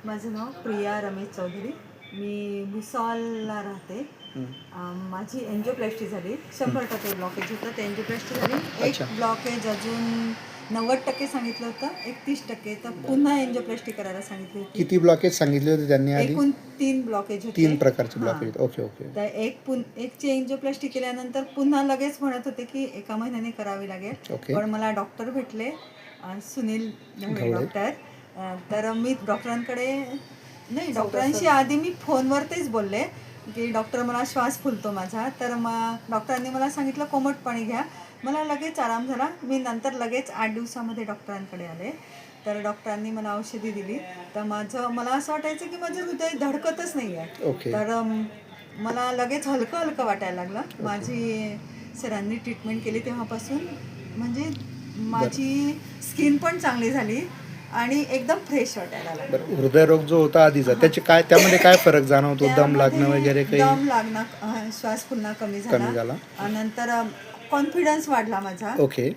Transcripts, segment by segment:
माझं नाव प्रिया रमेश चौधरी. मी भुसावळला राहते. माझी एन्जिओप्लास्टी झाली. 100% ब्लॉकेज होतं. ते एन्जिओप्लास्टी झाली. एक ब्लॉकेज अजून 90% सांगितलं होतं, 31%. तर पुन्हा एन्जिओप्लास्टी करायला सांगितली होती. किती ब्लॉकेज सांगितले होते त्यांनी आधी? एकूण 3 ब्लॉकेज होते. 3 प्रकारचे ब्लॉकेज. Okay okay. तर एकची एन्जिओप्लास्टी केल्यानंतर पुन्हा लगेच म्हणत होते की 1 महिन्याने करावी लागेल. पण मला डॉक्टर भेटले, सुनील डॉक्टर. तर मी डॉक्टरांशी आधी मी फोनवरतीच बोलले की डॉक्टर मला श्वास फुलतो माझा. तर मग डॉक्टरांनी मला सांगितलं कोमट पाणी घ्या. मला लगेच आराम झाला. मी नंतर लगेच 8 दिवसामध्ये डॉक्टरांकडे आले. तर डॉक्टरांनी मला औषधी दिली. तर मला असं वाटायचं की माझं हृदय धडकतच नाही आहे. तर मला लगेच हलकं हलकं वाटायला लागलं. माझी सरांनी ट्रीटमेंट केली तेव्हापासून म्हणजे माझी स्किन पण चांगली झाली आणि एकदम फ्रेश वाटायला लागलं. हृदयरोग जो होता आधीचा त्यामध्ये काय फरक जाणवतो? दम लागणं वगैरे काही? दम लागणं, श्वास फुलणं कमी झाला. नंतर कॉन्फिडन्स वाढला माझा. ओके.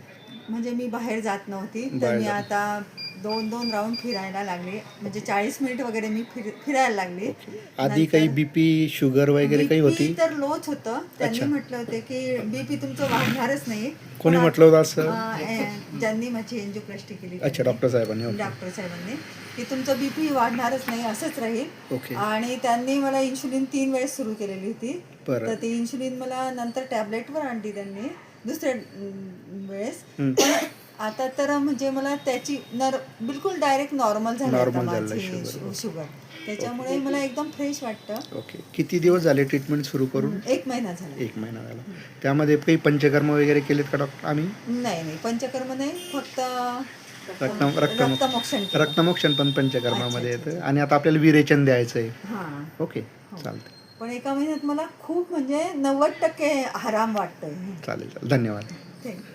म्हणजे मी बाहेर जात नव्हती, तर मी आता 2 राऊंड फिरायला लागले. म्हणजे 40 मिनिट वगैरे मी फिरायला लागली. आधी काही बीपी शुगर वगैरे काही होती? तर लोच होतं. त्यांनी म्हटलं होते की बीपी तुमचं वाढणारच नाही. कोणी म्हटलं होतं असं? ज्यांनी माझी एन्जिओप्लास्टी केली. अच्छा, डॉक्टर साहेबांनी की तुमचं बीपी वाढणारच नाही, असंच राहील. आणि त्यांनी मला इन्शुलिन 3 वेळेस सुरू केलेली होती. तर ती इन्शुलिन मला नंतर टॅबलेटवर आणली त्यांनी दुसऱ्या वेळेस. पण आता तर म्हणजे मला त्याची बिलकुल डायरेक्ट नॉर्मल झाली शुगर. त्याच्यामुळे मला एकदम फ्रेश वाटतं. ओके. किती दिवस झाले ट्रीटमेंट सुरू करून? 1 महिना झाला. 1 महिना झाला. त्यामध्ये काही पंचकर्म वगैरे केलेत का डॉक्टर? आम्ही नाही, पंचकर्म नाही, फक्त रक्तमोक्षण. रक्तमोक्षण पण पंचकर्मामध्ये येतं. आणि आता आपल्याला विरेचन द्यायचं आहे. ओके, चालतं. पण 1 महिन्यात मला खूप म्हणजे 90% आराम वाटतोय. चालेल, धन्यवाद. थँक्यू.